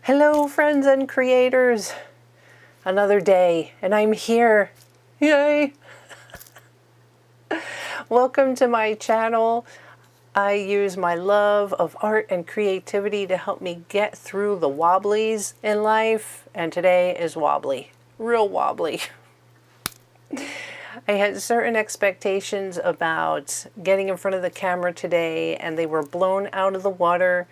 Hello friends and creators, another day and I'm here, yay! Welcome to my channel. I use my love of art and creativity to help me get through the wobblies in life, and today is wobbly, real wobbly. I had certain expectations about getting in front of the camera today and they were blown out of the water,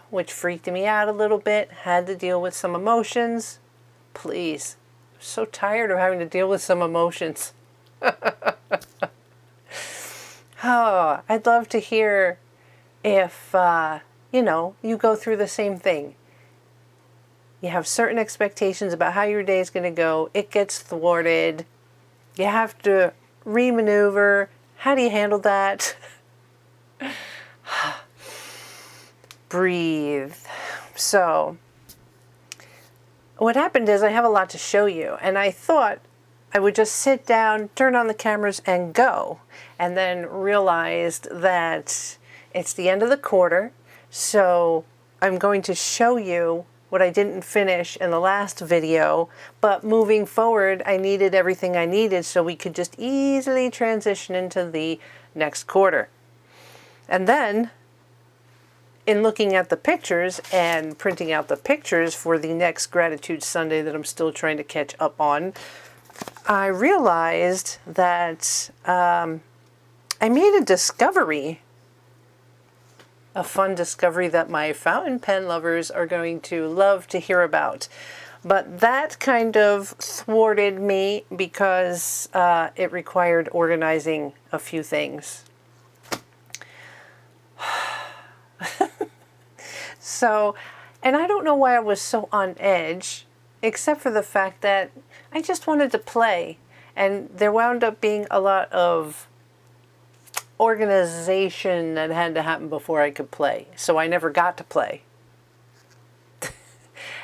which freaked me out a little bit. Had to deal with some emotions. Please, I'm so tired of having to deal with some emotions. Oh, I'd love to hear if, you go through the same thing. You have certain expectations about how your day is going to go. It gets thwarted. You have to re-maneuver. How do you handle that? Breathe. So what happened is I have a lot to show you, and I thought I would just sit down, turn on the cameras and go, and then realized that it's the end of the quarter, so I'm going to show you what I didn't finish in the last video, but moving forward I needed everything I needed so we could just easily transition into the next quarter. And then in looking at the pictures and printing out the pictures for the next Gratitude Sunday that I'm still trying to catch up on, I realized that I made a discovery, a fun discovery that my fountain pen lovers are going to love to hear about. But that kind of thwarted me because it required organizing a few things. So, and I don't know why I was so on edge, except for the fact that I just wanted to play. And there wound up being a lot of organization that had to happen before I could play. So I never got to play.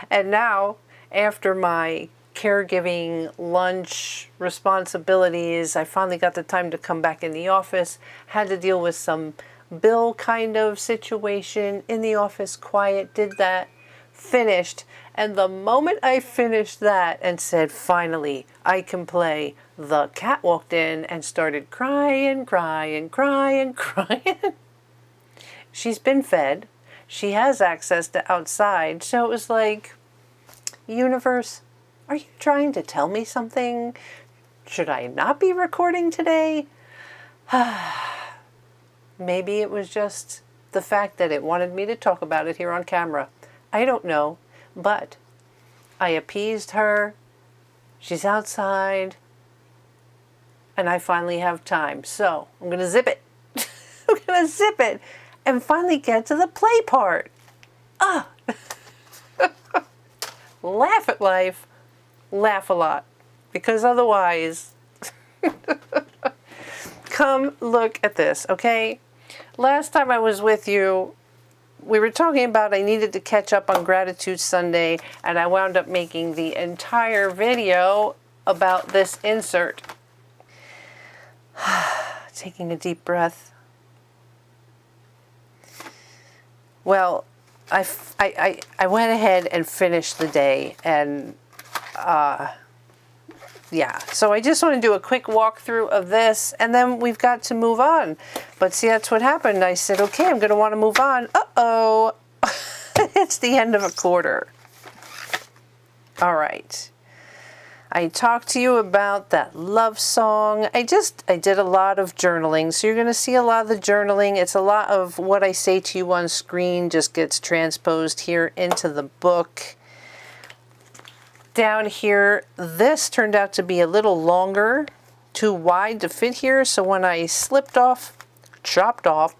And now, after my caregiving lunch responsibilities, I finally got the time to come back in the office, had to deal with some bill kind of situation in the office, quiet, did that, finished, and the moment I finished that and said, finally, I can play, the cat walked in and started crying. She's been fed. She has access to outside, so it was like, universe, are you trying to tell me something? Should I not be recording today? Maybe it was just the fact that it wanted me to talk about it here on camera. I don't know, but I appeased her. She's outside, and I finally have time. So I'm going to zip it. I'm going to zip it and finally get to the play part. Laugh at life, laugh a lot, because otherwise, come look at this, okay? Last time I was with you, we were talking about I needed to catch up on Gratitude Sunday, and I wound up making the entire video about this insert. Taking a deep breath. Well, I went ahead and finished the day, and yeah, so I just want to do a quick walkthrough of this, and then we've got to move on. But see, that's what happened. I said, okay, I'm going to want to move on. Uh-oh, it's the end of a quarter. All right. I talked to you about that love song. I did a lot of journaling, so you're going to see a lot of the journaling. It's a lot of what I say to you on screen just gets transposed here into the book. Down here, this turned out to be a little longer, too wide to fit here, so when I chopped off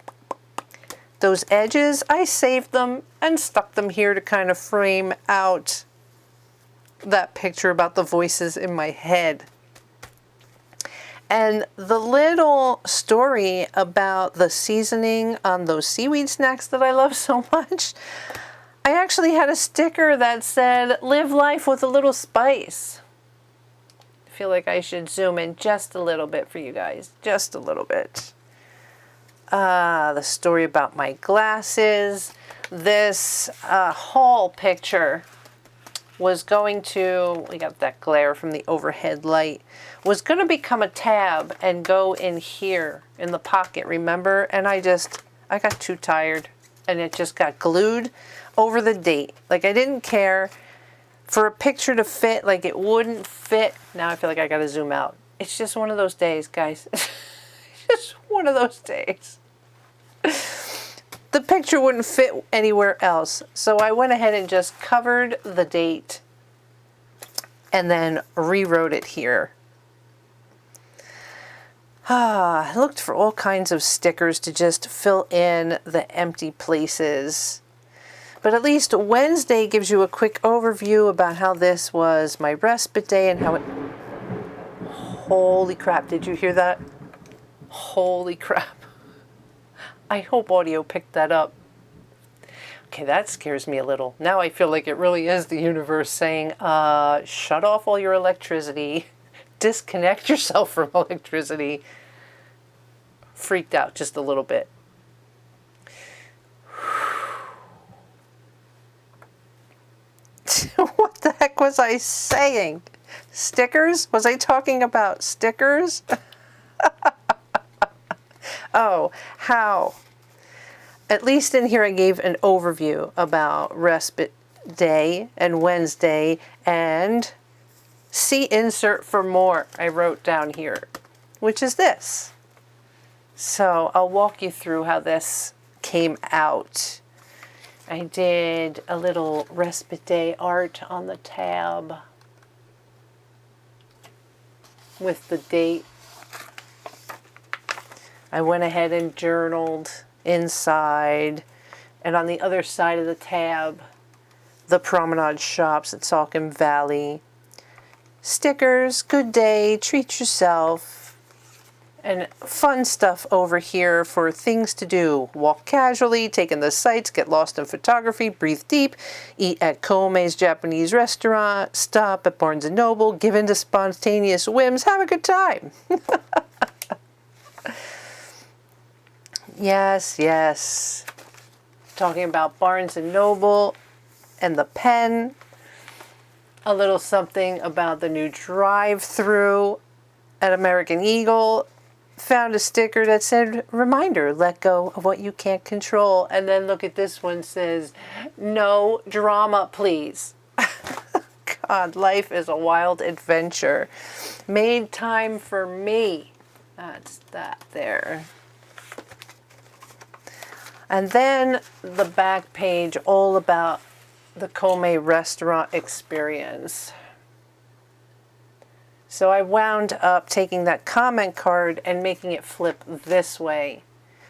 those edges, I saved them and stuck them here to kind of frame out that picture about the voices in my head. And the little story about the seasoning on those seaweed snacks that I love so much, I actually had a sticker that said, live life with a little spice. I feel like I should zoom in just a little bit for you guys, just a little bit. The story about my glasses, this haul picture was going to, we got that glare from the overhead light, was going to become a tab and go in here in the pocket, remember? And I got too tired and it just got glued over the date. Like I didn't care for a picture to fit, like it wouldn't fit. Now I feel like I got to zoom out. It's just one of those days, guys. It's just one of those days. The picture wouldn't fit anywhere else. So I went ahead and just covered the date and then rewrote it here. I looked for all kinds of stickers to just fill in the empty places. But at least Wednesday gives you a quick overview about how this was my respite day and how it... Holy crap, did you hear that? Holy crap. I hope audio picked that up. Okay, that scares me a little. Now I feel like it really is the universe saying, shut off all your electricity. Disconnect yourself from electricity. Freaked out just a little bit. What the heck was I saying? Stickers? Was I talking about stickers? Oh, how? At least in here I gave an overview about respite day and Wednesday and see insert for more I wrote down here, which is this. So I'll walk you through how this came out. I did a little respite day art on the tab with the date. I went ahead and journaled inside, and on the other side of the tab, the promenade shops at Saucon Valley. Stickers, good day, treat yourself, and fun stuff over here for things to do. Walk casually, take in the sights, get lost in photography, breathe deep, eat at Kome's Japanese restaurant, stop at Barnes & Noble, give in to spontaneous whims, have a good time. Yes, yes. Talking about Barnes & Noble and the pen. A little something about the new drive-through at American Eagle. Found a sticker that said, reminder, let go of what you can't control. And then look at this one, says, no drama, please. God, life is a wild adventure. Made time for me. That's that there. And then the back page, all about the Kome restaurant experience. So I wound up taking that comment card and making it flip this way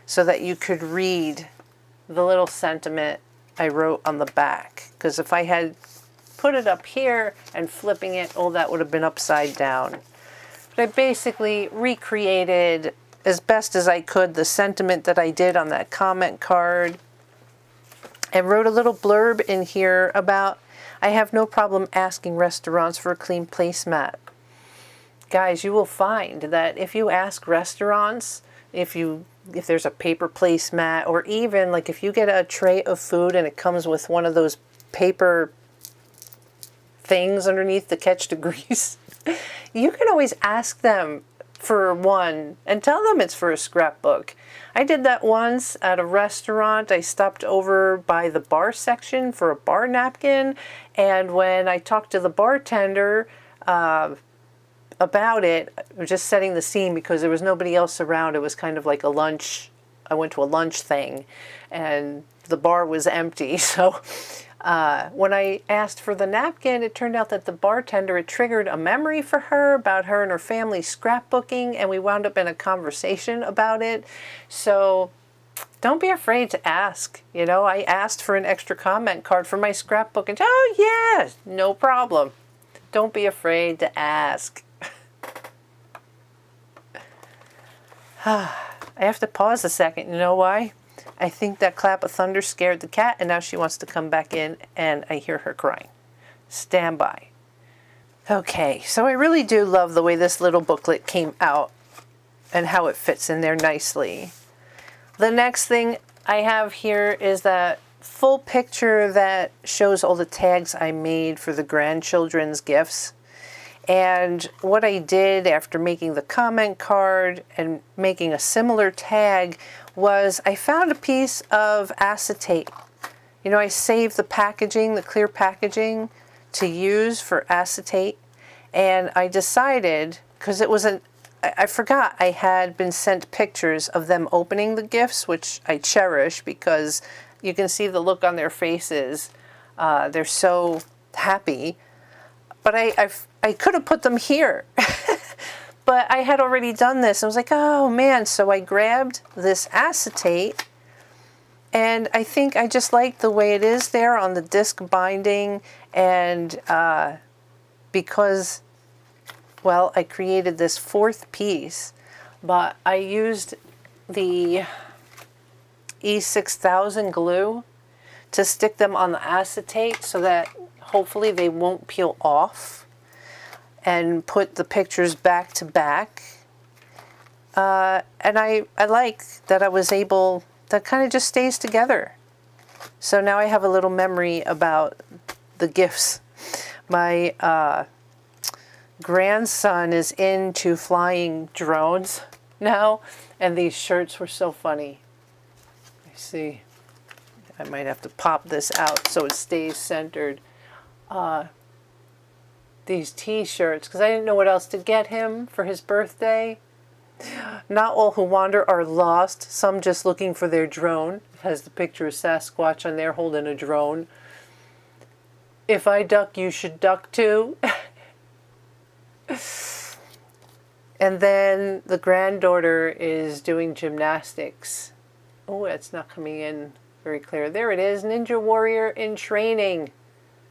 so that you could read the little sentiment I wrote on the back. Because if I had put it up here and flipping it, oh, that would have been upside down. But I basically recreated as best as I could the sentiment that I did on that comment card and wrote a little blurb in here about I have no problem asking restaurants for a clean placemat. Guys, you will find that if you ask restaurants, if there's a paper placemat, or even like if you get a tray of food and it comes with one of those paper things underneath to catch the grease, you can always ask them for one and tell them it's for a scrapbook. I did that once at a restaurant. I stopped over by the bar section for a bar napkin, and when I talked to the bartender about it, I was just setting the scene because there was nobody else around. It was kind of like a lunch. I went to a lunch thing and the bar was empty. So when I asked for the napkin, it turned out that the bartender had triggered a memory for her about her and her family scrapbooking, and we wound up in a conversation about it. So don't be afraid to ask. You know, I asked for an extra comment card for my scrapbook, and oh yeah, no problem. Don't be afraid to ask. I have to pause a second. You know why? I think that clap of thunder scared the cat, and now she wants to come back in, and I hear her crying. Stand by. Okay, so I really do love the way this little booklet came out and how it fits in there nicely. The next thing I have here is that full picture that shows all the tags I made for the grandchildren's gifts. And what I did after making the comment card and making a similar tag was I found a piece of acetate. You know, I saved the packaging, the clear packaging, to use for acetate. And I decided, because it was I forgot I had been sent pictures of them opening the gifts, which I cherish because you can see the look on their faces. They're so happy. But I could have put them here. But I had already done this. I was like, oh man. So I grabbed this acetate. And I think I just like the way it is there on the disc binding. And because, well, I created this fourth piece. But I used the E6000 glue to stick them on the acetate so that hopefully they won't peel off, and put the pictures back to back. And I like that I was able, that kind of just stays together. So now I have a little memory about the gifts. My grandson is into flying drones now, and these shirts were so funny. I see. I might have to pop this out so it stays centered. These t-shirts, because I didn't know what else to get him for his birthday. Not all who wander are lost, some just looking for their drone. It has the picture of Sasquatch on there holding a drone. If I duck, you should duck too. And then the granddaughter is doing gymnastics. Oh, it's not coming in very clear. There it is, Ninja Warrior in training.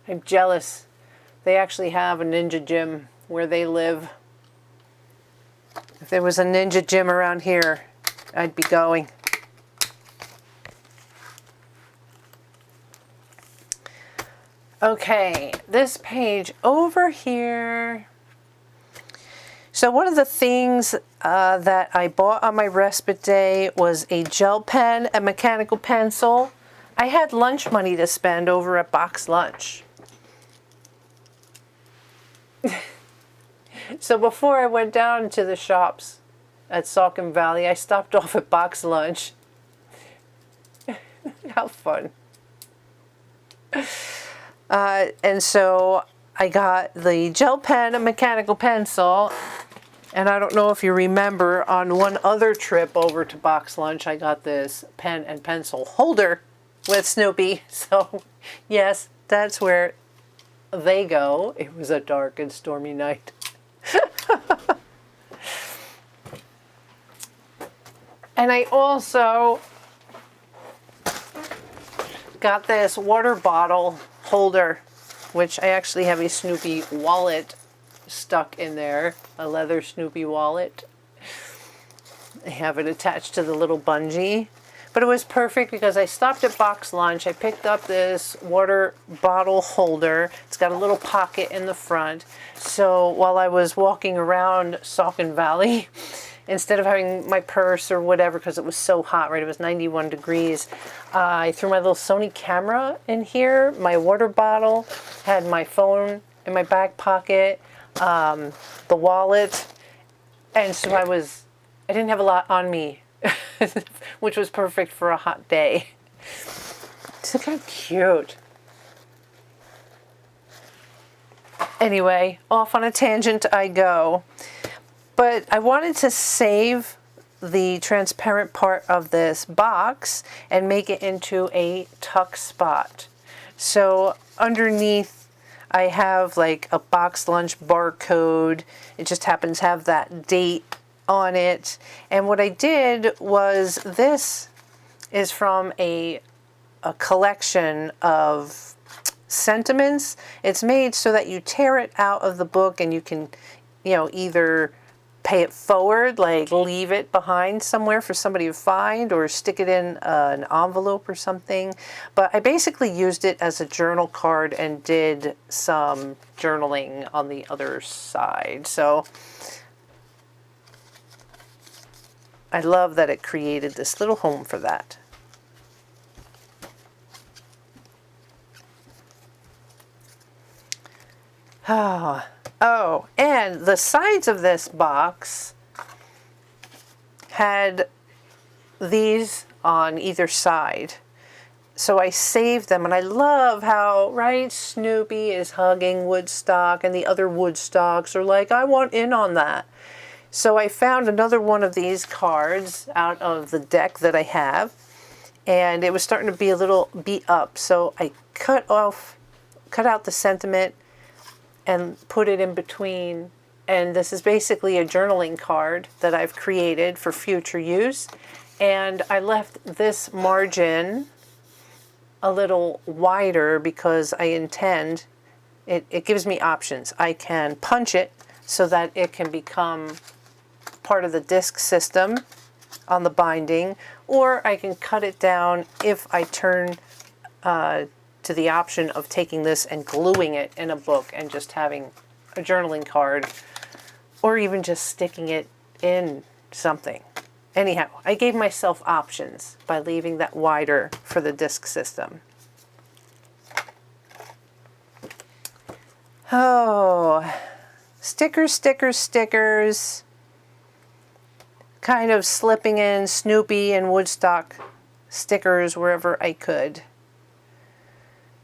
I'm jealous. They actually have a ninja gym where they live. If there was a ninja gym around here, I'd be going. Okay, this page over here. So one of the things that I bought on my respite day was a gel pen, a mechanical pencil. I had lunch money to spend over at Box Lunch. So before I went down to the shops at Saucon Valley, I stopped off at Box Lunch. How fun. And so I got the gel pen, a mechanical pencil, and I don't know if you remember, on one other trip over to Box Lunch, I got this pen and pencil holder with Snoopy. So yes, that's where they go. It was a dark and stormy night. And I also got this water bottle holder, which I actually have a Snoopy wallet stuck in there, a leather Snoopy wallet. I have it attached to the little bungee. But it was perfect because I stopped at Box Lunch. I picked up this water bottle holder. It's got a little pocket in the front. So while I was walking around Saucon Valley, instead of having my purse or whatever, because it was so hot, right? It was 91 degrees. I threw my little Sony camera in here. My water bottle, had my phone in my back pocket, the wallet. And so I didn't have a lot on me. Which was perfect for a hot day. So kind of cute. Anyway, off on a tangent I go. But I wanted to save the transparent part of this box and make it into a tuck spot. So underneath I have like a Box Lunch barcode. It just happens to have that date on it. And what I did was, this is from a collection of sentiments. It's made so that you tear it out of the book and you can, you know, either pay it forward, like leave it behind somewhere for somebody to find, or stick it in an envelope or something. But I basically used it as a journal card and did some journaling on the other side. So I love that it created this little home for that. Oh, oh, and the sides of this box had these on either side. So I saved them, and I love how, right, Snoopy is hugging Woodstock, and the other Woodstocks are like, I want in on that. So I found another one of these cards out of the deck that I have, and it was starting to be a little beat up. So I cut out the sentiment and put it in between. And this is basically a journaling card that I've created for future use. And I left this margin a little wider because I intend, it gives me options. I can punch it so that it can become part of the disc system on the binding, or I can cut it down if I turn to the option of taking this and gluing it in a book and just having a journaling card, or even just sticking it in something. Anyhow, I gave myself options by leaving that wider for the disc system. Oh, stickers, stickers, stickers. Kind of slipping in Snoopy and Woodstock stickers wherever I could.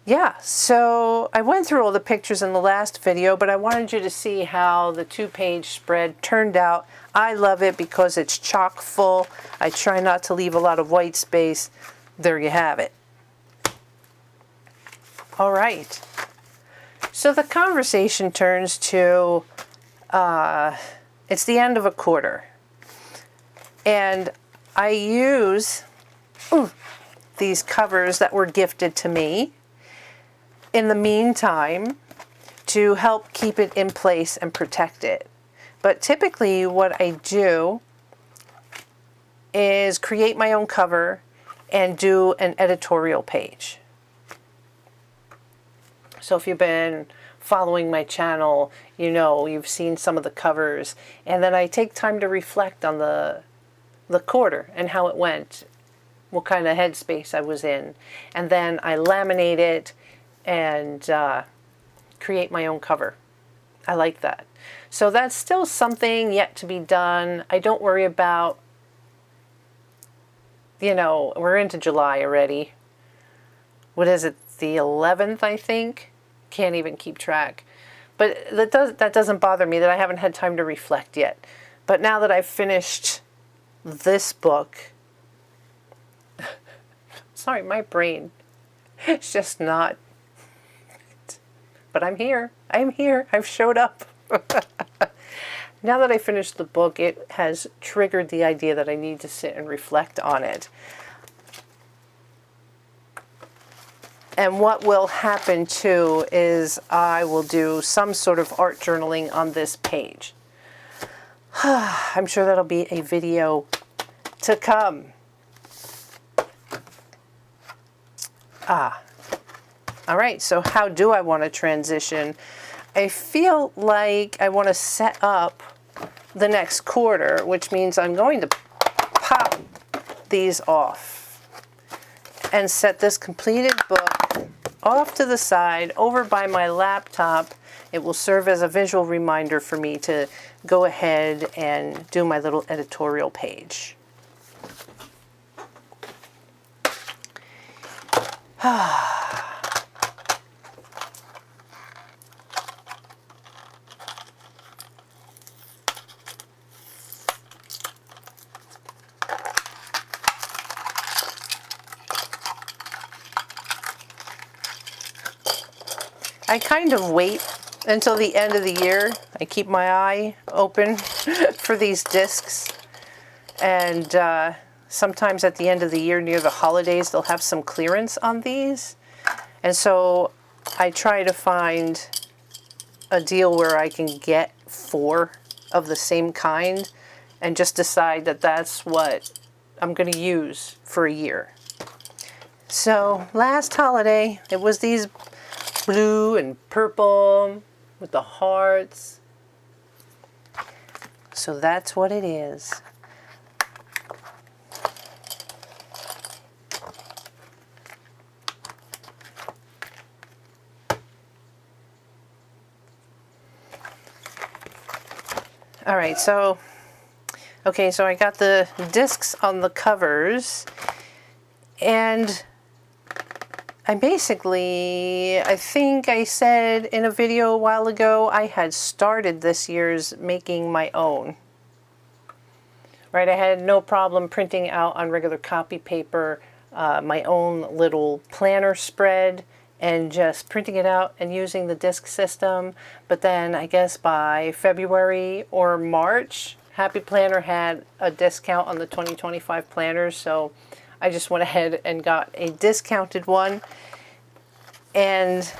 Yeah, so I went through all the pictures in the last video, but I wanted you to see how the 2-page spread turned out. I love it because it's chock full. I try not to leave a lot of white space. There you have it. All right. So the conversation turns to, it's the end of a quarter. And I use these covers that were gifted to me in the meantime to help keep it in place and protect it. But typically what I do is create my own cover and do an editorial page. So if you've been following my channel, you know, you've seen some of the covers, and then I take time to reflect on the quarter and how it went, what kind of headspace I was in, and then I laminate it and create my own cover. I like that. So that's still something yet to be done. I don't worry about, you know, we're into July already. What is it, the 11th, I think? Can't even keep track. But that doesn't bother me that I haven't had time to reflect yet. But now that I've finished this book, sorry, my brain, it's just not. But I'm here. I'm here. I've showed up. Now that I finished the book, it has triggered the idea that I need to sit and reflect on it. And what will happen too is I will do some sort of art journaling on this page. I'm sure that'll be a video to come. All right, so how do I want to transition? I feel like I want to set up the next quarter, which means I'm going to pop these off and set this completed book off to the side over by my laptop. It will serve as a visual reminder for me to go ahead and do my little editorial page. I kind of wait until the end of the year. I keep my eye open for these discs. And sometimes at the end of the year, near the holidays, they'll have some clearance on these. And so I try to find a deal where I can get 4 of the same kind and just decide that that's what I'm going to use for a year. So last holiday, it was these blue and purple with the hearts. So that's what it is. All right, so, okay, so I got the discs on the covers, and I basically, I think I said in a video a while ago, I had started this year's making my own. Right, I had no problem printing out on regular copy paper my own little planner spread and just printing it out and using the disc system. But then I guess by February or March, Happy Planner had a discount on the 2025 planners, so I just went ahead and got a discounted one and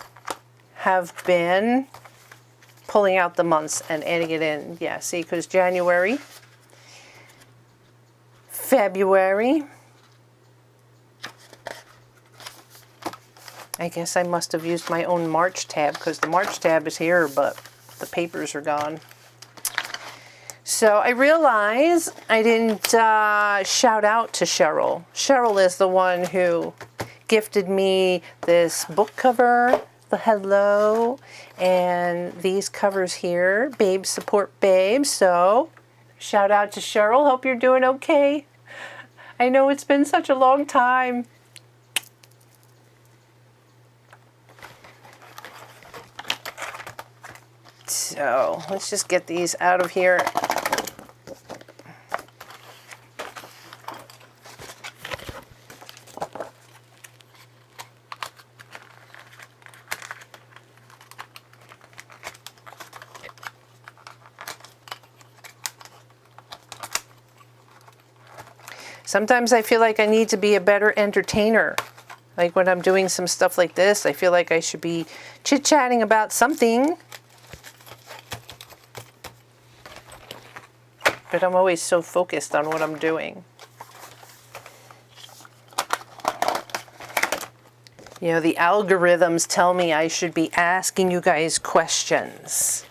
have been pulling out the months and adding it in. Yeah, see, because January, February, I guess I must have used my own March tab because the March tab is here, but the papers are gone. So I realize I didn't shout out to Cheryl. Cheryl is the one who gifted me this book cover, the hello, and these covers here, Babe Support Babe. So shout out to Cheryl. Hope you're doing okay. I know it's been such a long time. So let's just get these out of here. Sometimes I feel like I need to be a better entertainer. Like when I'm doing some stuff like this, I feel like I should be chit-chatting about something. But I'm always so focused on what I'm doing. You know, the algorithms tell me I should be asking you guys questions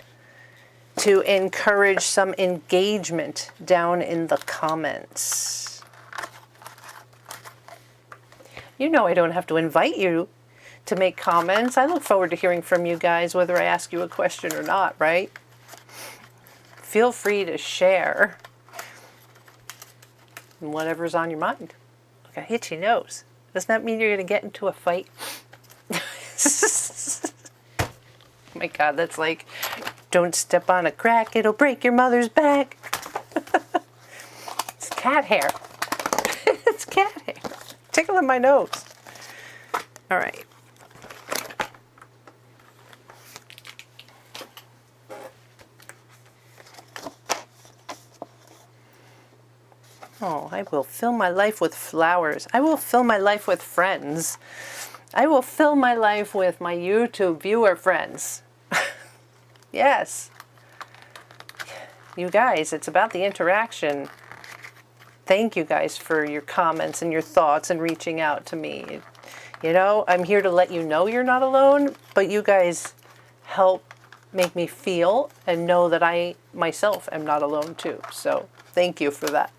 to encourage some engagement down in the comments. You know I don't have to invite you to make comments. I look forward to hearing from you guys whether I ask you a question or not, right? Feel free to share whatever's on your mind. Look, I hit your nose. Doesn't that mean you're going to get into a fight? Oh my God, that's like, don't step on a crack, it'll break your mother's back. It's cat hair. It's cat hair. Tickling my nose. All right. Oh, I will fill my life with flowers. I will fill my life with friends. I will fill my life with my YouTube viewer friends. Yes. You guys, it's about the interaction. Thank you guys for your comments and your thoughts and reaching out to me. You know, I'm here to let you know you're not alone, but you guys help make me feel and know that I myself am not alone too. So thank you for that.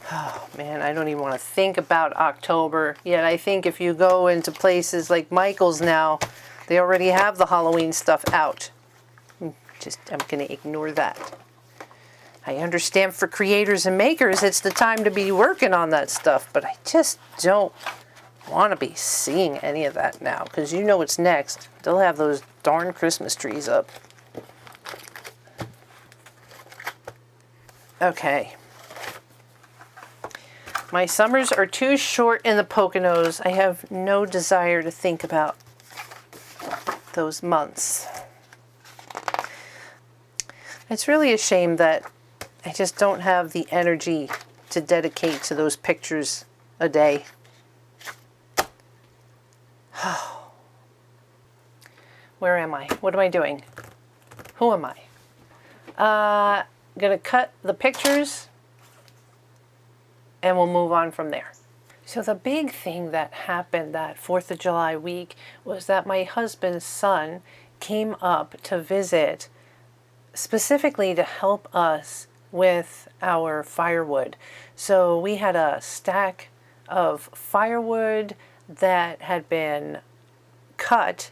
Oh man, I don't even want to think about October. Yet I think if you go into places like Michael's now, they already have the Halloween stuff out. I'm going to ignore that. I understand for creators and makers, it's the time to be working on that stuff, but I just don't want to be seeing any of that now, because you know what's next. They'll have those darn Christmas trees up. Okay. My summers are too short in the Poconos. I have no desire to think about those months. It's really a shame that I just don't have the energy to dedicate to those pictures a day. Where am I? What am I doing? Who am I? Gonna cut the pictures and we'll move on from there. So the big thing that happened that 4th of July week was that my husband's son came up to visit specifically to help us with our firewood. So we had a stack of firewood that had been cut.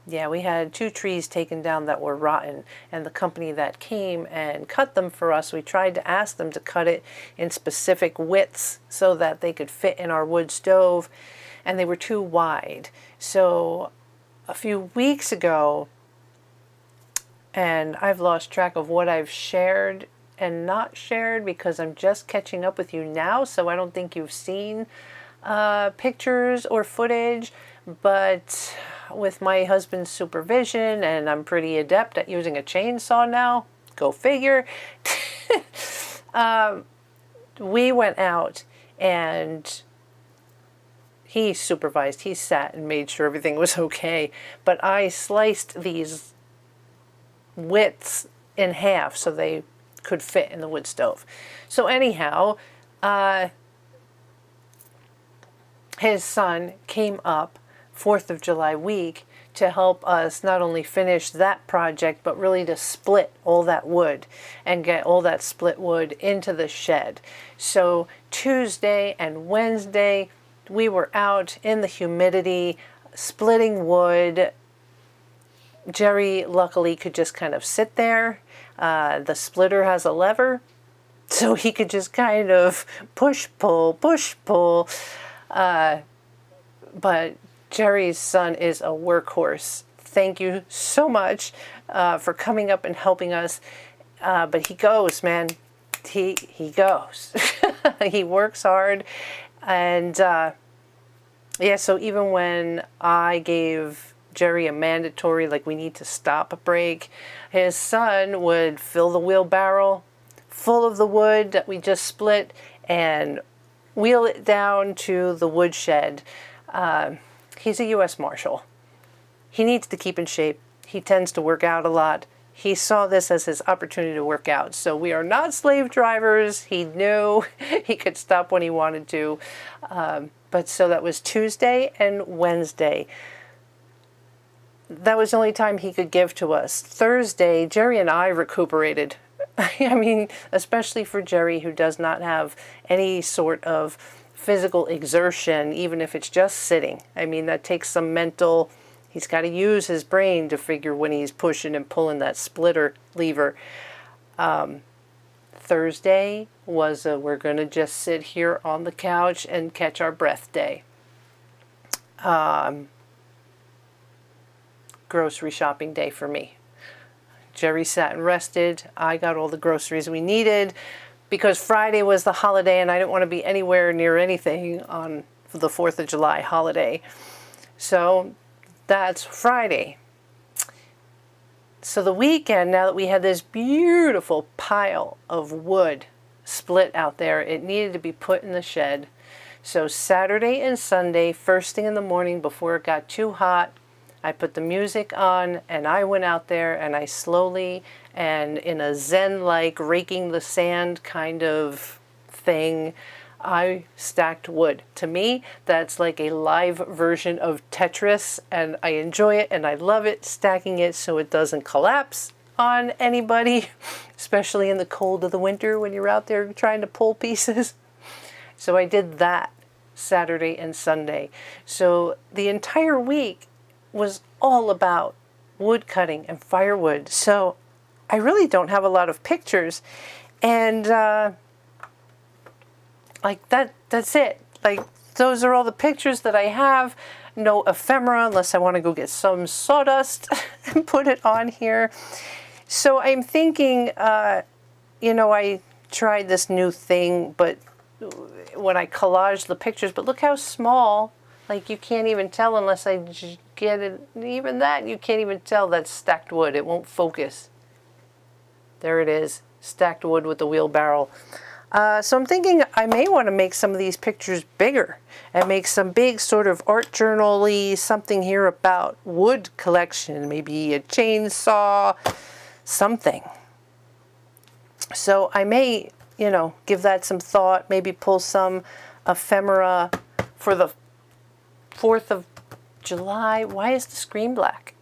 Yeah, we had 2 trees taken down that were rotten, and the company that came and cut them for us, we tried to ask them to cut it in specific widths so that they could fit in our wood stove, and they were too wide. So a few weeks ago, and I've lost track of what I've shared and not shared because I'm just catching up with you now, so I don't think you've seen pictures or footage, but with my husband's supervision, and I'm pretty adept at using a chainsaw now, go figure, we went out and he supervised, he sat and made sure everything was okay, but I sliced these widths in half so they could fit in the wood stove. So anyhow, his son came up 4th of July week to help us not only finish that project, but really to split all that wood and get all that split wood into the shed. So Tuesday and Wednesday, we were out in the humidity, splitting wood. Jerry luckily could just kind of sit there. The splitter has a lever, so he could just kind of push, pull, push, pull. But Jerry's son is a workhorse. Thank you so much for coming up and helping us. But he goes, man. He goes. He works hard. And yeah, so even when I gave Jerry a mandatory, like, we need to stop a break, his son would fill the wheelbarrow full of the wood that we just split and wheel it down to the woodshed. He's a U.S. Marshal. He needs to keep in shape. He tends to work out a lot. He saw this as his opportunity to work out. So we are not slave drivers. He knew he could stop when he wanted to. But so that was Tuesday and Wednesday. That was the only time he could give to us. Thursday, Jerry and I recuperated. I mean, especially for Jerry, who does not have any sort of physical exertion, even if it's just sitting. I mean, that takes some mental, he's got to use his brain to figure when he's pushing and pulling that splitter lever. Thursday was we're going to just sit here on the couch and catch our breath day. Grocery shopping day for me. Jerry sat and rested. I got all the groceries we needed because Friday was the holiday and I didn't want to be anywhere near anything on the 4th of July holiday. So that's Friday. So the weekend, now that we had this beautiful pile of wood split out there, it needed to be put in the shed. So Saturday and Sunday, first thing in the morning before it got too hot, I put the music on and I went out there and I slowly and in a Zen-like raking the sand kind of thing, I stacked wood. To me, that's like a live version of Tetris, and I enjoy it and I love it, stacking it so it doesn't collapse on anybody, especially in the cold of the winter when you're out there trying to pull pieces. So I did that Saturday and Sunday. So the entire week was all about wood cutting and firewood. So I really don't have a lot of pictures, and like that's it. Like, those are all the pictures that I have. No ephemera unless I want to go get some sawdust and put it on here. So I'm thinking, you know, I tried this new thing, but when I collage the pictures, but look how small. Like, you can't even tell unless I get it. Even that, you can't even tell that's stacked wood. It won't focus. There it is, stacked wood with the wheelbarrow. So I'm thinking I may want to make some of these pictures bigger and make some big sort of art journal-y something here about wood collection, maybe a chainsaw, something. So I may, you know, give that some thought, maybe pull some ephemera for the 4th of July. Why is the screen black?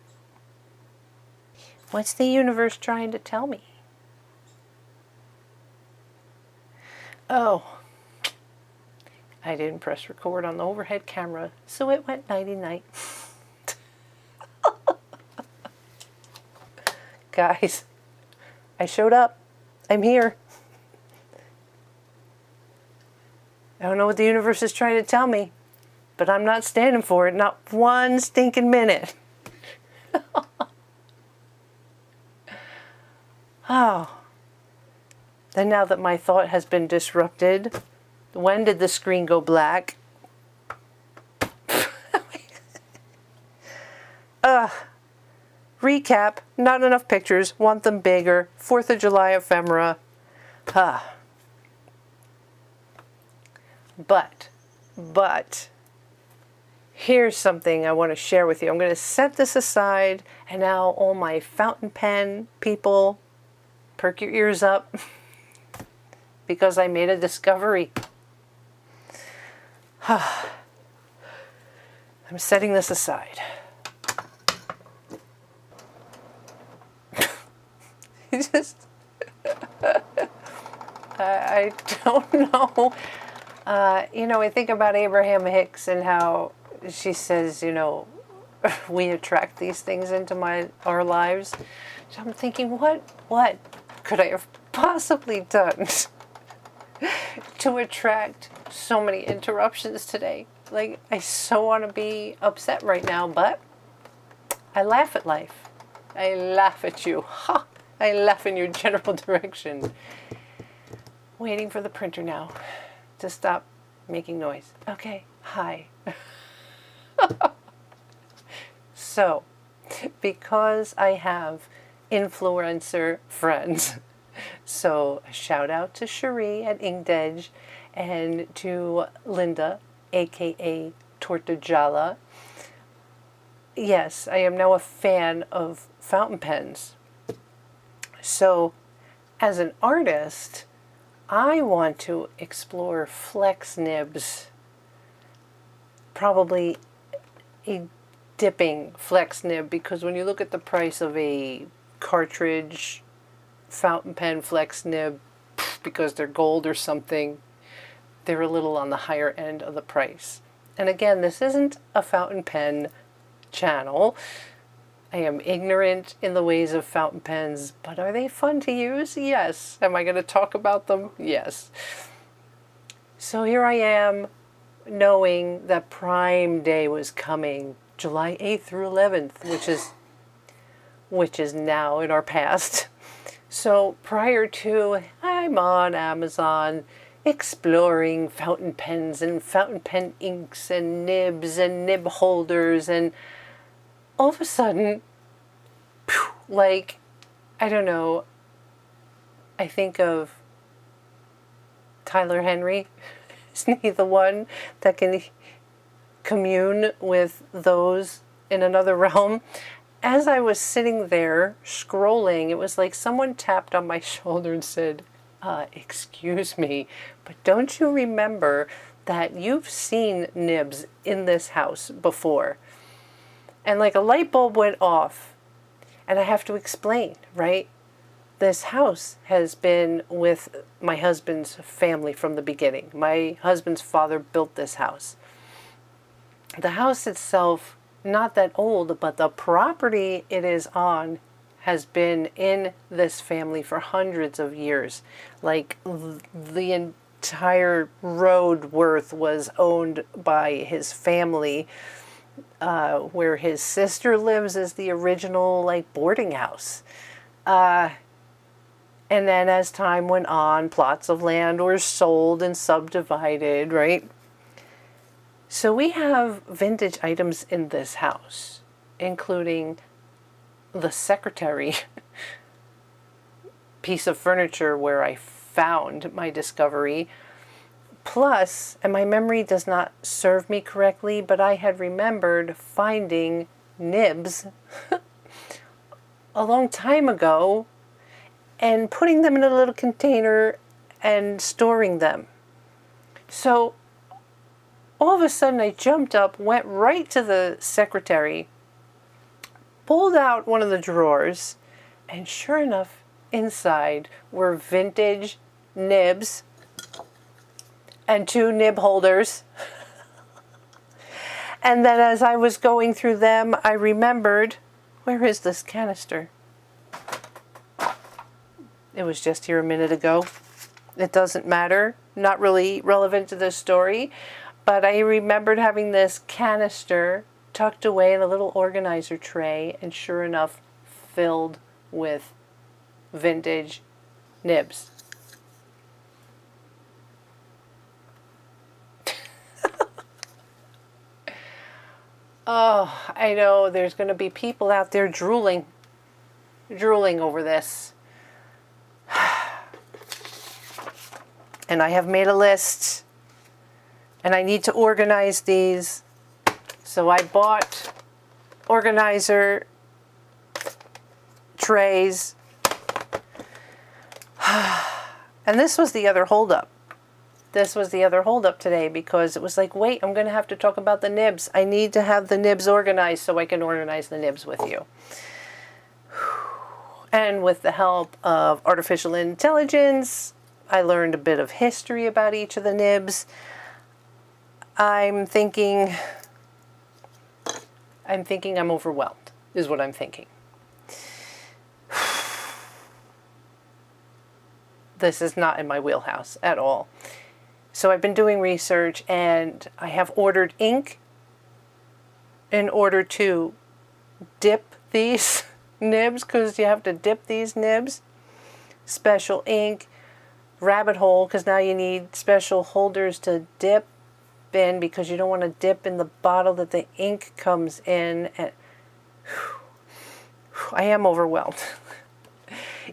What's the universe trying to tell me? Oh, I didn't press record on the overhead camera, so it went nighty-night. Guys, I showed up. I'm here. I don't know what the universe is trying to tell me, but I'm not standing for it, not one stinking minute. Oh. And now that my thought has been disrupted, when did the screen go black? Recap, not enough pictures, want them bigger, 4th of July ephemera. But, here's something I want to share with you. I'm going to set this aside, and now all my fountain pen people, perk your ears up, because I made a discovery. I'm setting this aside. I don't know. You know, I think about Abraham Hicks and how she says, you know, we attract these things into our lives. So I'm thinking, what could I have possibly done to attract so many interruptions today? Like, I so want to be upset right now, but I laugh at life. I laugh at you. Ha! I laugh in your general direction. Waiting for the printer now to stop making noise. Okay, hi. So, because I have influencer friends, so a shout out to Cherie at Inkdedge and to Linda, aka Tortajala. Yes, I am now a fan of fountain pens. So, as an artist, I want to explore flex nibs, probably a dipping flex nib, because when you look at the price of a cartridge fountain pen flex nib, because they're gold or something, they're a little on the higher end of the price. And again, this isn't a fountain pen channel. I am ignorant in the ways of fountain pens, but are they fun to use? Yes. Am I going to talk about them? Yes. So here I am, knowing that Prime Day was coming, July 8th through 11th, which is now in our past. So prior to, I'm on Amazon exploring fountain pens and fountain pen inks and nibs and nib holders, and all of a sudden, like, I don't know, I think of Tyler Henry. Isn't he the one that can commune with those in another realm? As I was sitting there scrolling, it was like someone tapped on my shoulder and said, excuse me, but don't you remember that you've seen nibs in this house before? And like a light bulb went off, and I have to explain, right? This house has been with my husband's family from the beginning. My husband's father built this house. The house itself, not that old, but the property it is on has been in this family for hundreds of years. Like, the entire road worth was owned by his family. Where his sister lives is the original, like, boarding house. And then as time went on, plots of land were sold and subdivided, right? So we have vintage items in this house, including the secretary piece of furniture where I found my discovery. Plus, and my memory does not serve me correctly, but I had remembered finding nibs a long time ago and putting them in a little container and storing them. So all of a sudden I jumped up, went right to the secretary, pulled out one of the drawers, and sure enough, inside were vintage nibs and 2 nib holders. And then as I was going through them, I remembered, where is this canister? It was just here a minute ago. It doesn't matter, not really relevant to this story, but I remembered having this canister tucked away in a little organizer tray, and sure enough, filled with vintage nibs. Oh, I know there's going to be people out there drooling over this. And I have made a list, and I need to organize these. So I bought organizer trays. And this was the other holdup. This was the other holdup today, because it was like, wait, I'm going to have to talk about the nibs. I need to have the nibs organized so I can organize the nibs with you. And with the help of artificial intelligence, I learned a bit of history about each of the nibs. I'm thinking I'm overwhelmed, is what I'm thinking. This is not in my wheelhouse at all. So I've been doing research, and I have ordered ink in order to dip these nibs, because you have to dip these nibs. Special ink, rabbit hole, because now you need special holders to dip in, because you don't want to dip in the bottle that the ink comes in. And I am overwhelmed.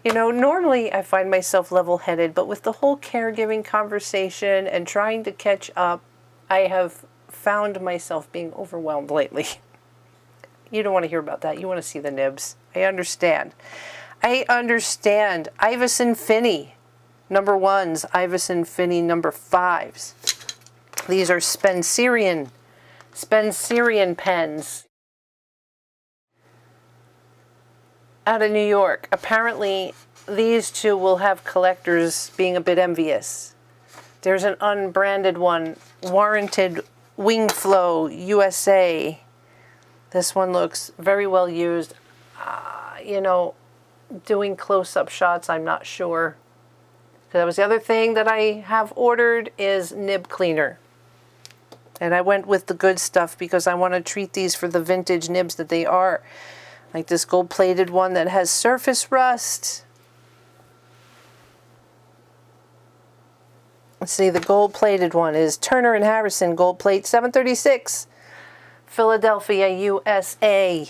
You know, normally I find myself level-headed, but with the whole caregiving conversation and trying to catch up, I have found myself being overwhelmed lately. You don't want to hear about that. You want to see the nibs. I understand. I understand. Iverson Finney, number 1s. Iverson Finney, number 5s. These are Spencerian pens out of New York. Apparently, these two will have collectors being a bit envious. There's an unbranded one, warranted Wingflow USA. This one looks very well used. You know, doing close-up shots, I'm not sure. That was the other thing that I have ordered, is nib cleaner. And I went with the good stuff because I want to treat these for the vintage nibs that they are. Like this gold-plated one that has surface rust. Let's see, the gold-plated one is Turner & Harrison Gold Plate 736, Philadelphia, USA.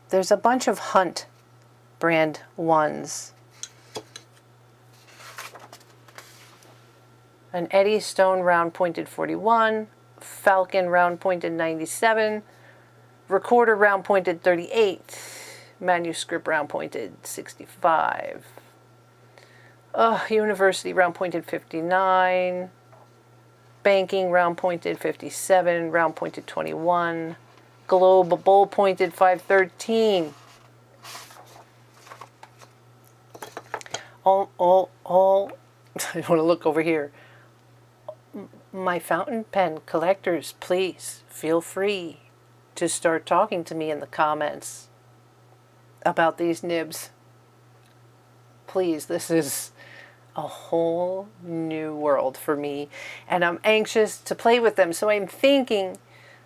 There's a bunch of Hunt brand ones. An Eddystone round pointed 41, Falcon round pointed 97, Recorder round pointed 38, Manuscript round pointed 65, University round pointed 59, Banking round pointed 57, round pointed 21, Globe bull pointed 513. All I want to look over here. My fountain pen collectors, please feel free to start talking to me in the comments about these nibs. Please, this is a whole new world for me, and I'm anxious to play with them. So I'm thinking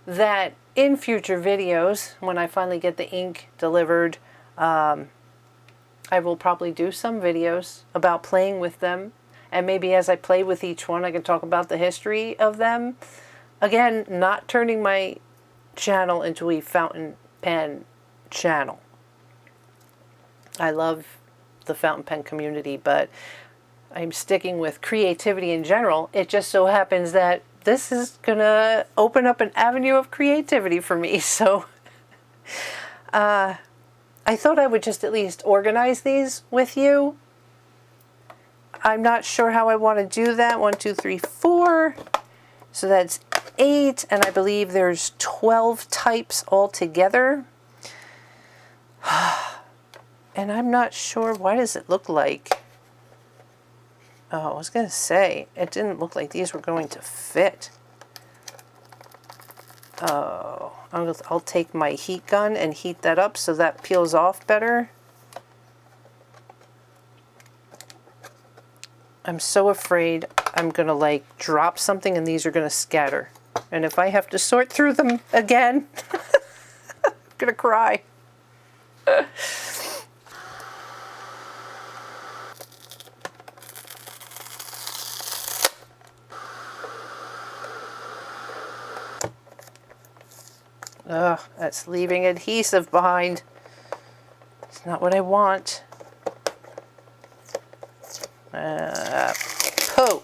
that in future videos, when I finally get the ink delivered, I will probably do some videos about playing with them. And maybe as I play with each one, I can talk about the history of them. Again, not turning my channel into a fountain pen channel. I love the fountain pen community, but I'm sticking with creativity in general. It just so happens that this is going to open up an avenue of creativity for me. So I thought I would just at least organize these with you. I'm not sure how I want to do that. 1, 2, 3, 4. So that's 8, and I believe there's 12 types altogether. And I'm not sure, what does it look like? Oh, I was going to say, it didn't look like these were going to fit. Oh, I'll take my heat gun and heat that up so that peels off better. I'm so afraid I'm going to like drop something and these are going to scatter. And if I have to sort through them again, I'm going to cry. Ugh, that's leaving adhesive behind. It's not what I want. Oh.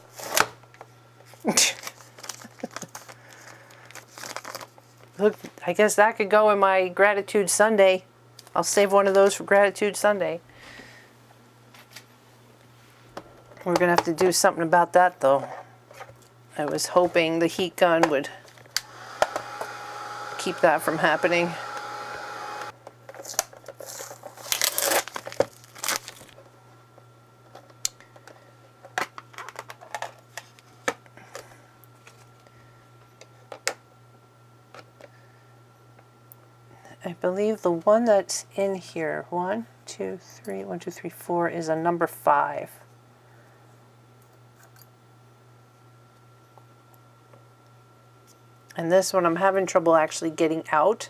Look, I guess that could go in my Gratitude Sunday. I'll save one of those for Gratitude Sunday. We're going to have to do something about that, though. I was hoping the heat gun would keep that from happening. I believe the one that's in here, 1, 2, 3, 1, 2, 3, 4, is a number 5. And this one I'm having trouble actually getting out.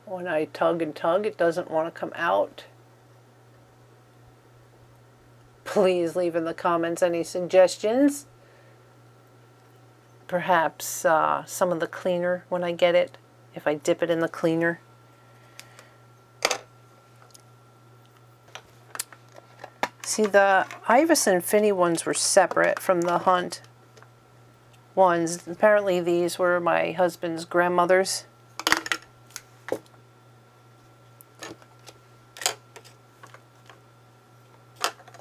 When I tug and tug, it doesn't want to come out. Please leave in the comments any suggestions. Perhaps some of the cleaner when I get it, if I dip it in the cleaner. See, the Ibis and Finny ones were separate from the Hunt ones. Apparently these were my husband's grandmother's.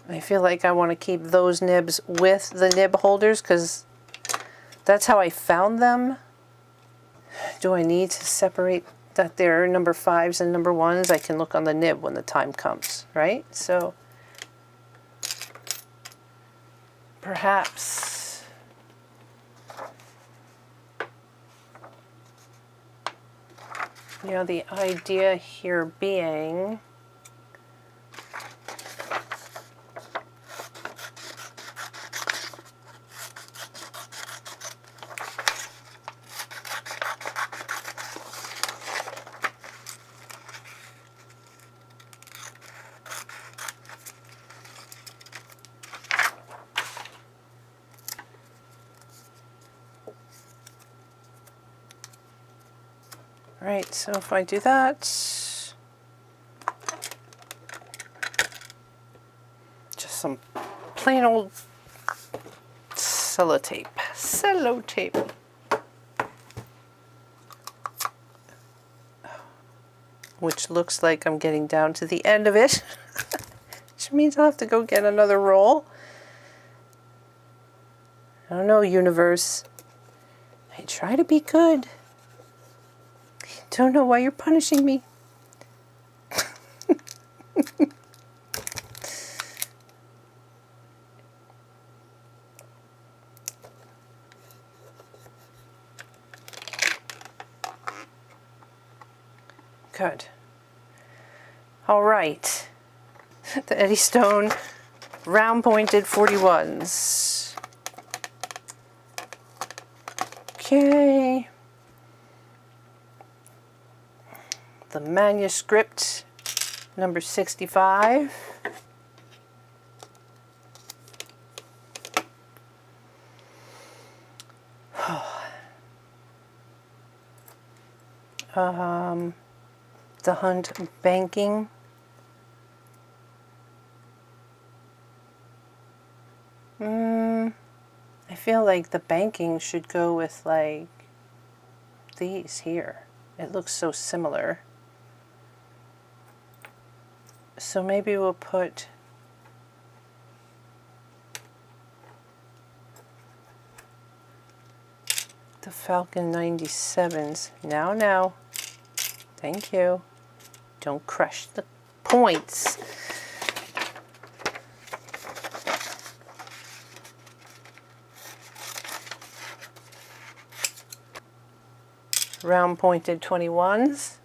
I feel like I want to keep those nibs with the nib holders because that's how I found them. Do I need to separate that they're number 5s and number 1s? I can look on the nib when the time comes, right? So perhaps you know, the idea here being right, so if I do that, just some plain old sellotape. Sellotape. Which looks like I'm getting down to the end of it. Which means I'll have to go get another roll. I don't know, universe. I try to be good. Don't know why you're punishing me. Good. All right. The Eddie Stone round pointed 41s. Okay. The manuscript number 65. The Hunt banking. I feel like the banking should go with like these here. It looks so similar. So maybe we'll put the Falcon 97s. Now. Thank you. Don't crush the points. round pointed 21s.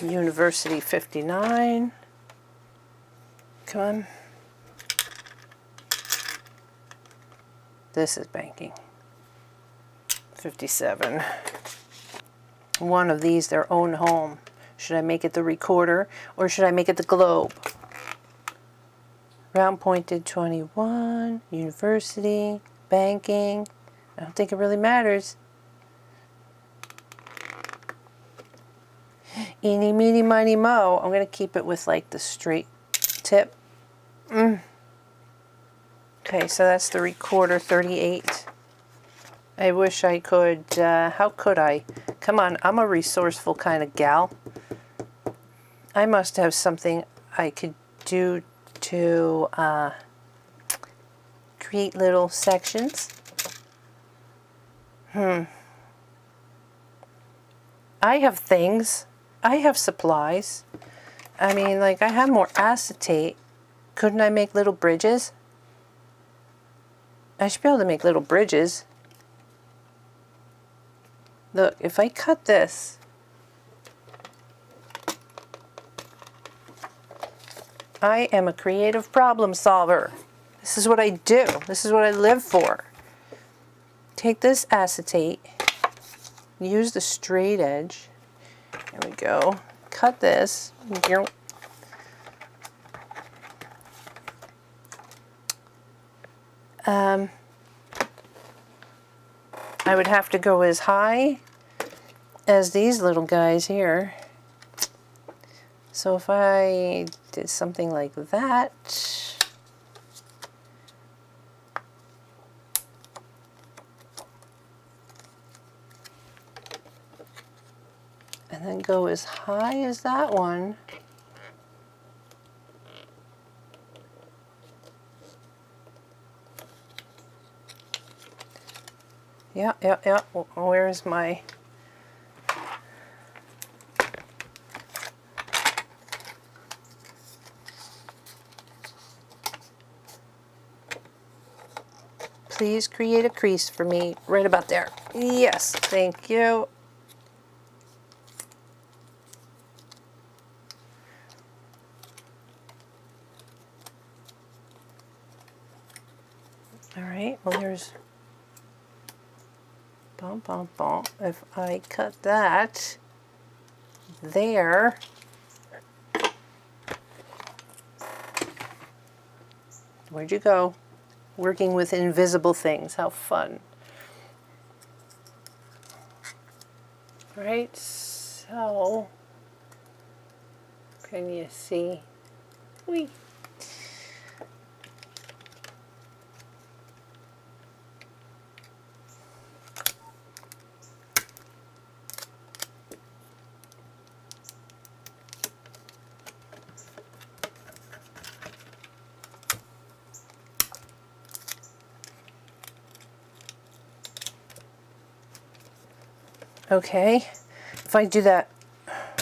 University 59. Come on. This is banking. 57. One of these, their own home. Should I make it the recorder or should I make it the globe? Round pointed 21, university, banking. I don't think it really matters. Eeny, meeny, miny, mo. I'm going to keep it with like the straight tip. Okay, so that's the recorder 38. I wish I could, how could I? Come on, I'm a resourceful kind of gal. I must have something I could do to create little sections. I have things. I have supplies. I mean, like, I have more acetate. Couldn't I make little bridges? I should be able to make little bridges. Look, if I cut this, I am a creative problem solver. This is what I do. This is what I live for. Take this acetate, use the straight edge. There we go. Cut this. I would have to go as high as these little guys here. So if I did something like that, and then go as high as that one, yeah. Where's my... Please create a crease for me right about there. Yes, thank you. All right, well, there's... Bum, bum, bum. If I cut that there, where'd you go? Working with invisible things, how fun. Right, so, can you see? Whee. Okay, if I do that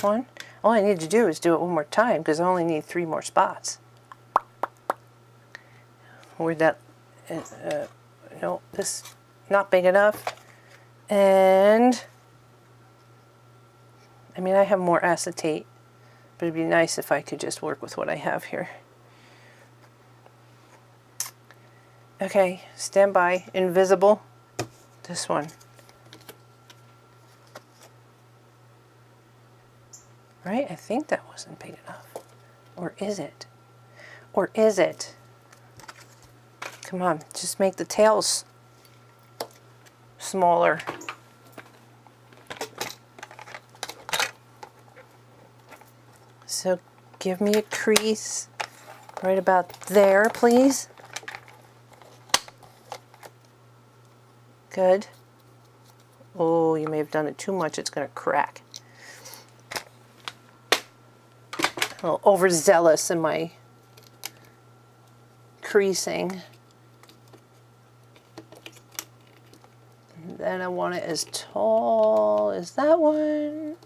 one, all I need to do is do it one more time because I only need 3 more spots. Where'd that, no, this not big enough. And, I mean, I have more acetate, but it'd be nice if I could just work with what I have here. Okay, stand by, invisible, this one. Right? I think that wasn't big enough. Or is it? Or is it? Come on, just make the tails smaller. So give me a crease right about there, please. Good. Oh, you may have done it too much. It's going to crack. A little overzealous in my creasing. And then I want it as tall as that one.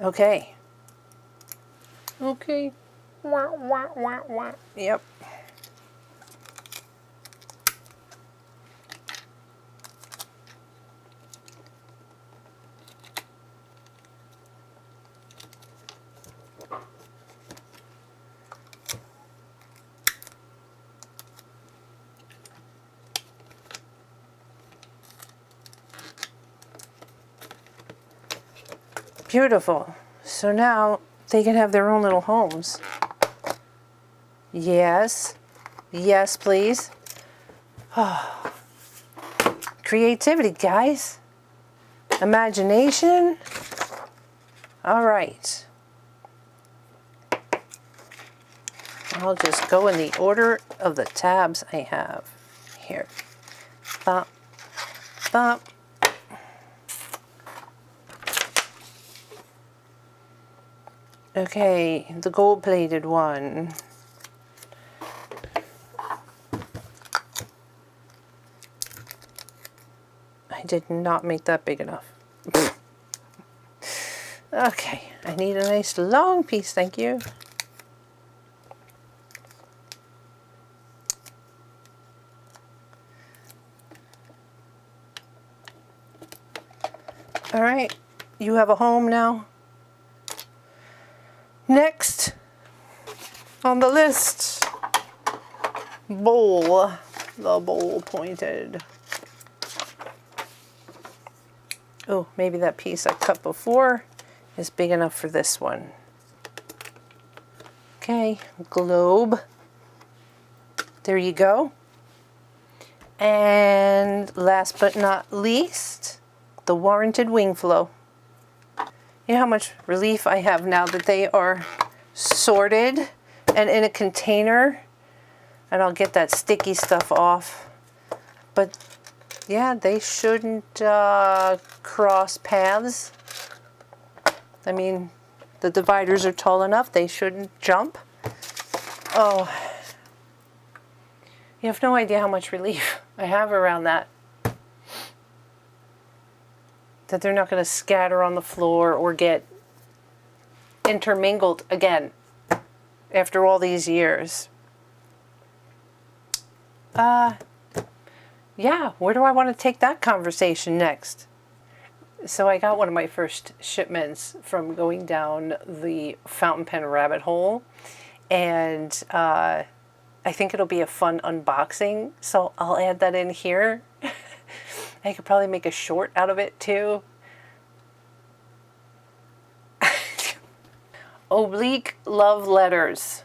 Okay. Okay. Wah, wah, wah, wah. Yep. Beautiful. So now they can have their own little homes. Yes. Yes, please. Oh. Creativity, guys. Imagination. All right. I'll just go in the order of the tabs I have here. Bump, bump. Okay, the gold-plated one. I did not make that big enough. Okay, I need a nice long piece, thank you. All right, you have a home now. Next on the list, bowl, the bowl pointed. Oh, maybe that piece I cut before is big enough for this one. Okay, globe. There you go. And last but not least, the warranted wing flow. You know how much relief I have now that they are sorted and in a container, and I'll get that sticky stuff off. But yeah, they shouldn't cross paths. I mean, the dividers are tall enough, they shouldn't jump. Oh, you have no idea how much relief I have around that. That they're not going to scatter on the floor or get intermingled again after all these years. Yeah, where do I want to take that conversation next? So I got one of my first shipments from going down the fountain pen rabbit hole, and I think it'll be a fun unboxing, so I'll add that in here. I could probably make a short out of it too. Oblique Love Letters.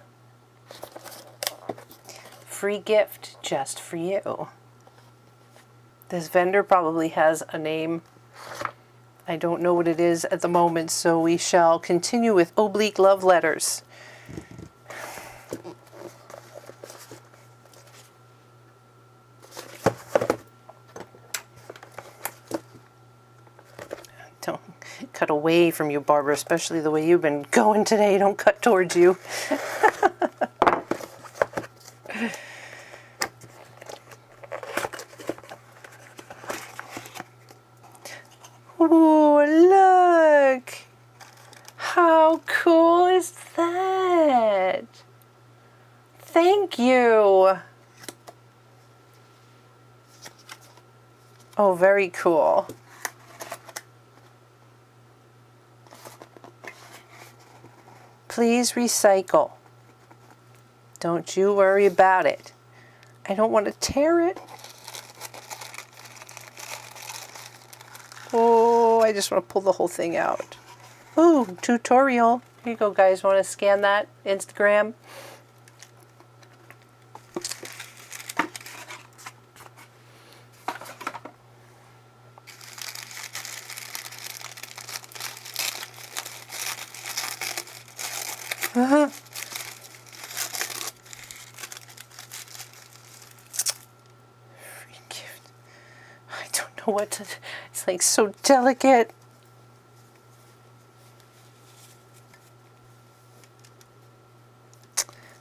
Free gift just for you. This vendor probably has a name. I don't know what it is at the moment, so we shall continue with Oblique Love Letters. Don't cut away from you, Barbara, especially the way you've been going today. Don't cut towards you. Ooh, look! How cool is that? Thank you! Oh, very cool. Please recycle. Don't you worry about it. I don't want to tear it. Oh, I just want to pull the whole thing out. Ooh, tutorial. Here you go, guys. Want to scan that? Instagram. Free gift. I don't know what to... It's like so delicate.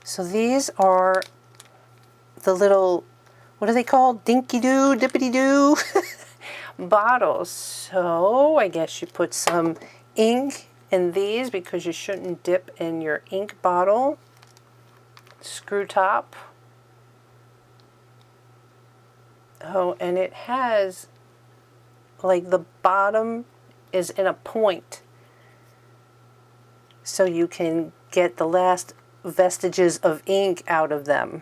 So these are the little, what are they called? Dinky-doo, dippity-doo bottles. So I guess you put some ink in these because you shouldn't dip in your ink bottle. Screw top. Oh, and it has, like, the bottom is in a point, so you can get the last vestiges of ink out of them.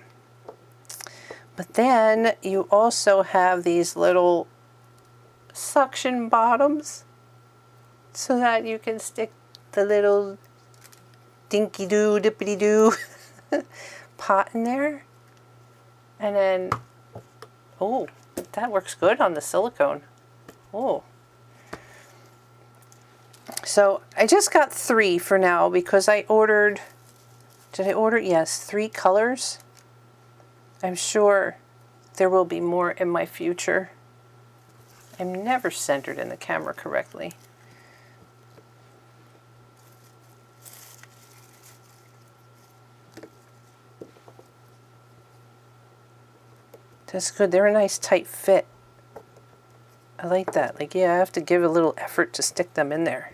But then you also have these little suction bottoms so that you can stick the little dinky-doo, dippity-doo pot in there. And then, oh, that works good on the silicone. Oh. So I just got 3 for now because I ordered, did I order? Yes, 3 colors. I'm sure there will be more in my future. I'm never centered in the camera correctly. That's good. They're a nice tight fit. I like that. Like, yeah, I have to give a little effort to stick them in there.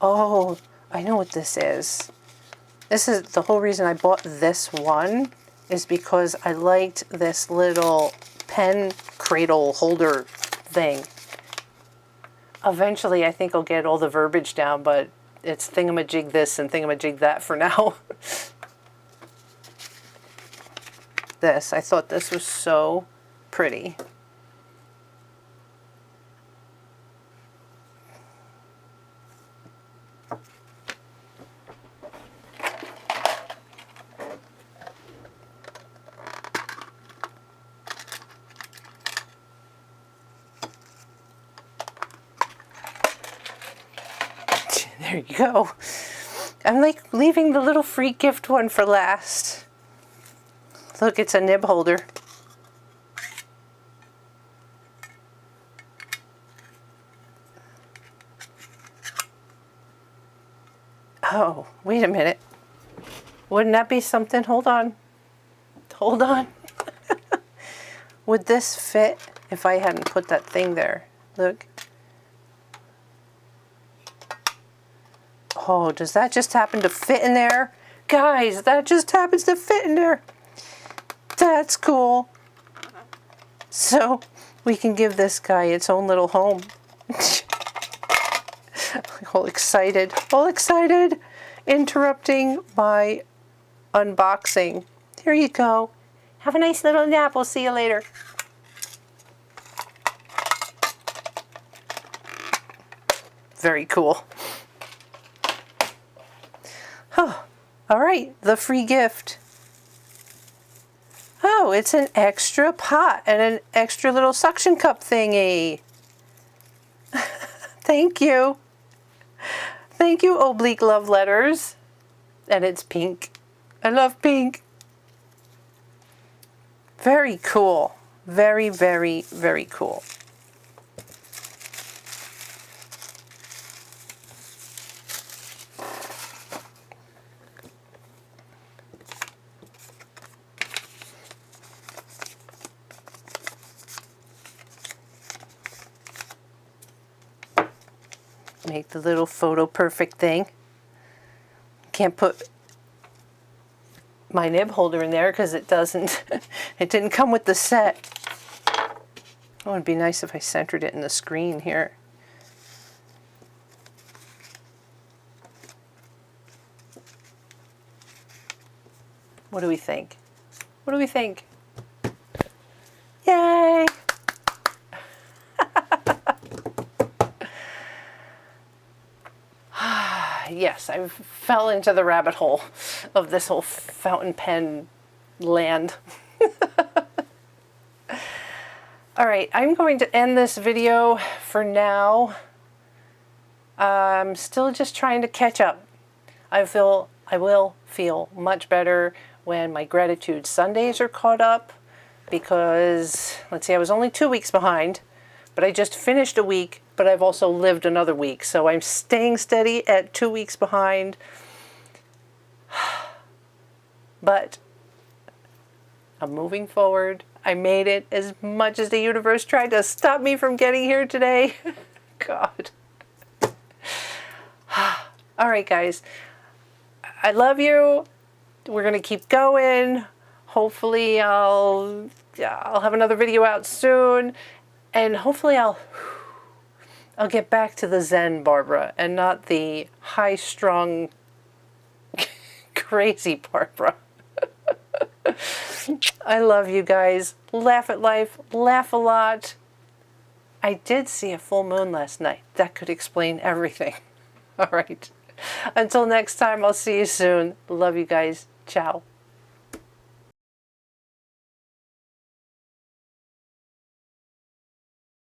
Oh, I know what this is. This is the whole reason I bought this one, is because I liked this little pen cradle holder thing. Eventually, I think I'll get all the verbiage down, but it's thingamajig this and thingamajig that for now. This, I thought this was so pretty. There you go. I'm like leaving the little free gift one for last. Look, it's a nib holder. Oh, wait a minute. Wouldn't that be something? Hold on. Hold on. Would this fit if I hadn't put that thing there? Look. Oh, does that just happen to fit in there? Guys, that just happens to fit in there. That's cool. So we can give this guy its own little home. All excited. All excited. Interrupting my unboxing. Here you go. Have a nice little nap. We'll see you later. Very cool. Oh, all right, the free gift. Oh, it's an extra pot and an extra little suction cup thingy. Thank you. Thank you, Oblique Love Letters. And it's pink. I love pink. Very cool. Very, very, very cool. Make the little photo perfect thing. Can't put my nib holder in there because it doesn't, it didn't come with the set. Oh, it'd be nice if I centered it in the screen here. What do we think? What do we think? Yay! Yes, I fell into the rabbit hole of this whole fountain pen land. All right, I'm going to end this video for now. I'm still just trying to catch up. I will feel much better when my Gratitude Sundays are caught up. because, let's see, I was only 2 weeks behind, but I just finished a week, but I've also lived another week. So I'm staying steady at 2 weeks behind. But I'm moving forward. I made it as much as the universe tried to stop me from getting here today. God. All right, guys. I love you. We're going to keep going. Hopefully I'll have another video out soon. And hopefully I'll get back to the Zen Barbara and not the high-strung, crazy Barbara. I love you guys. Laugh at life. Laugh a lot. I did see a full moon last night. That could explain everything. All right. Until next time, I'll see you soon. Love you guys. Ciao.